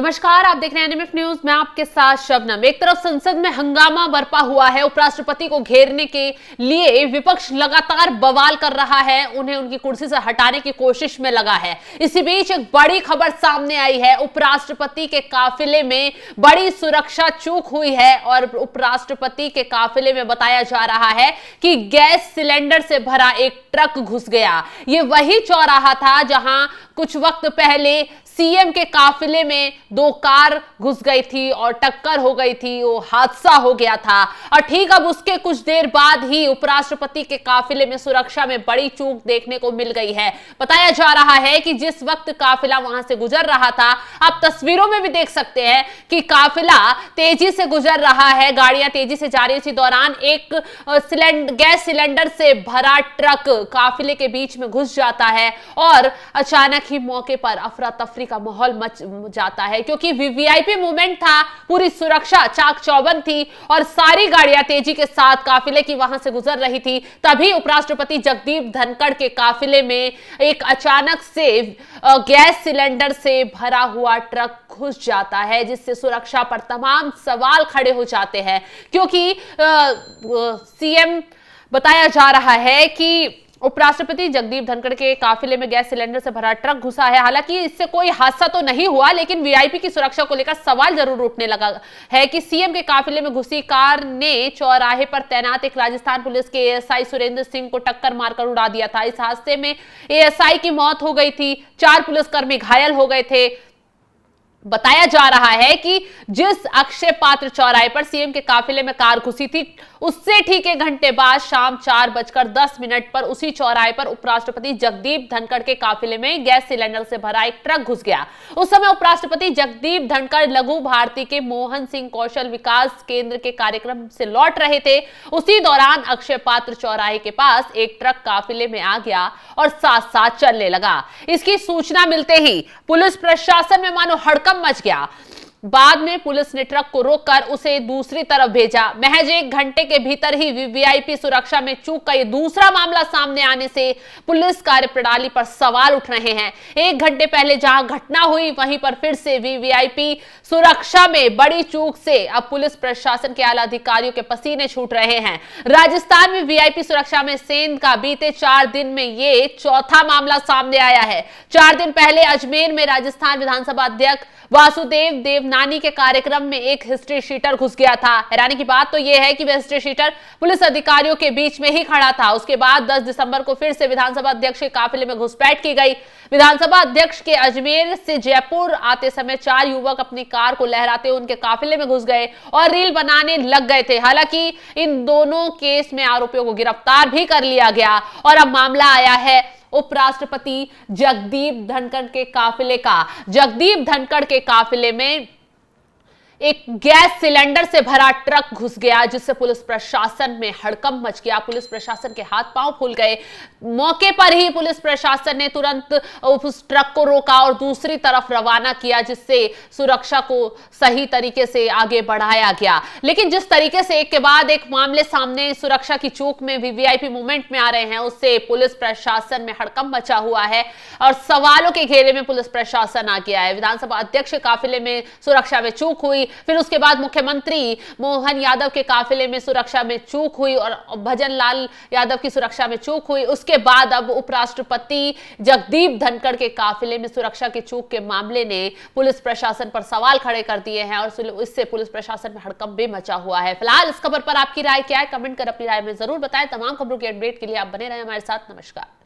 नमस्कार, आप देख रहे हैं एनएमएफ न्यूज। मैं आपके साथ शबनम। एक तरफ संसद में हंगामा बरपा हुआ है, उपराष्ट्रपति को घेरने के लिए विपक्ष लगातार बवाल कर रहा है, उन्हें उनकी कुर्सी से हटाने की कोशिश में लगा है। इसी बीच एक बड़ी खबर सामने आई है, उपराष्ट्रपति के काफिले में बड़ी सुरक्षा चूक हुई है और उपराष्ट्रपति के काफिले में बताया जा रहा है कि गैस सिलेंडर से भरा एक ट्रक घुस गया। ये वही चौराहा था जहां कुछ वक्त पहले सीएम के काफिले में दो कार घुस गई थी और टक्कर हो गई थी, वो हादसा हो गया था। और ठीक अब उसके कुछ देर बाद ही उपराष्ट्रपति के काफिले में सुरक्षा में बड़ी चूक देखने को मिल गई है। बताया जा रहा है कि जिस वक्त काफिला वहां से गुजर रहा था, आप तस्वीरों में भी देख सकते हैं कि काफिला तेजी से गुजर रहा है, गाड़ियां तेजी से जा रही थी। दौरान एक गैस सिलेंडर से भरा ट्रक काफिले के बीच में घुस जाता है और अचानक ही मौके पर अफरा तफरी का माहौल मच जाता है, क्योंकि वीवीआईपी मूवमेंट था, पूरी सुरक्षा चाक चौबंद थी और सारी गाड़ियां तेजी के साथ काफिले की वहां से गुजर रही थी। तभी उपराष्ट्रपति जगदीप धनखड़ के काफिले में एक अचानक से गैस सिलेंडर से भरा हुआ ट्रक घुस जाता है, जिससे सुरक्षा पर तमाम सवाल खड़े हो जाते हैं। क्योंकि सीएम बताया जा रहा है कि उपराष्ट्रपति जगदीप धनखड़ के काफिले में गैस सिलेंडर से भरा ट्रक घुसा है। हालांकि इससे कोई हादसा तो नहीं हुआ, लेकिन वीआईपी की सुरक्षा को लेकर सवाल जरूर उठने लगा है कि सीएम के काफिले में घुसी कार ने चौराहे पर तैनात एक राजस्थान पुलिस के एएसआई सुरेंद्र सिंह को टक्कर मारकर उड़ा दिया था। इस हादसे में एएसआई की मौत हो गई थी, 4 पुलिसकर्मी घायल हो गए थे। बताया जा रहा है कि जिस अक्षय पात्र चौराहे पर सीएम के काफिले में कार घुसी थी, उससे ठीक 1 घंटे बाद शाम 4:10 पर उसी चौराहे पर उपराष्ट्रपति जगदीप धनखड़ के काफिले में गैस सिलेंडर से भरा एक ट्रक घुस गया। उस समय उपराष्ट्रपति जगदीप धनखड़ लघु भारती के मोहन सिंह कौशल विकास केंद्र के कार्यक्रम से लौट रहे थे। उसी दौरान अक्षय पात्र चौराहे के पास एक ट्रक काफिले में आ गया और साथ साथ चलने लगा। इसकी सूचना मिलते ही पुलिस प्रशासन में मानो हड़कंप मच गया। बाद में पुलिस ने ट्रक को रोककर उसे दूसरी तरफ भेजा। महज 1 घंटे के भीतर ही वीवीआईपी सुरक्षा में चूक का ये दूसरा मामला सामने आने से पुलिस कार्यप्रणाली पर सवाल उठ रहे हैं। 1 घंटे पहले जहां घटना हुई, वहीं पर फिर से वीवीआईपी सुरक्षा में बड़ी चूक से अब पुलिस प्रशासन के आला अधिकारियों के पसीने छूट रहे हैं। राजस्थान में वीआईपी सुरक्षा में सेंध का बीते 4 दिन में ये चौथा मामला सामने आया है। 4 दिन पहले अजमेर में राजस्थान विधानसभा अध्यक्ष वासुदेव देवनानी के कार्यक्रम में एक हिस्ट्री शीटर घुस गया था। हैरानी की बात तो यह है कि वह हिस्ट्री शीटर पुलिस अधिकारियों के बीच में ही खड़ा था। उसके बाद 10 दिसंबर को फिर से विधानसभा अध्यक्ष के काफिले में घुसपैठ की गई। विधानसभा अध्यक्ष के अजमेर से जयपुर आते समय 4 युवक अपनी कार को लहराते हुए उनके काफिले में घुस गए और रील बनाने लग गए थे। हालांकि इन दोनों केस में आरोपियों को गिरफ्तार भी कर लिया गया और अब मामला आया है उपराष्ट्रपति जगदीप धनखड़ के काफिले का। जगदीप धनखड़ के काफिले में एक गैस सिलेंडर से भरा ट्रक घुस गया, जिससे पुलिस प्रशासन में हड़कंप मच गया। पुलिस प्रशासन के हाथ पांव फूल गए। मौके पर ही पुलिस प्रशासन ने तुरंत उस ट्रक को रोका और दूसरी तरफ रवाना किया, जिससे सुरक्षा को सही तरीके से आगे बढ़ाया गया। लेकिन जिस तरीके से एक के बाद एक मामले सामने सुरक्षा की चूक में वीवीआईपी मूवमेंट में आ रहे हैं, उससे पुलिस प्रशासन में हड़कंप मचा हुआ है और सवालों के घेरे में पुलिस प्रशासन आ गया है। विधानसभा अध्यक्ष के काफिले में सुरक्षा में चूक हुई, फिर उसके बाद मुख्यमंत्री मोहन यादव के काफिले में सुरक्षा में चूक हुई और भजन लाल यादव की सुरक्षा में चूक हुई। उसके बाद अब उपराष्ट्रपति जगदीप धनखड़ के काफिले में सुरक्षा की चूक के मामले ने पुलिस प्रशासन पर सवाल खड़े कर दिए हैं और इससे पुलिस प्रशासन में हड़कंप भी मचा हुआ है। फिलहाल इस खबर पर आपकी राय क्या है, कमेंट कर अपनी राय में जरूर बताएं। तमाम खबरों की अपडेट के लिए आप बने रहें हमारे साथ। नमस्कार।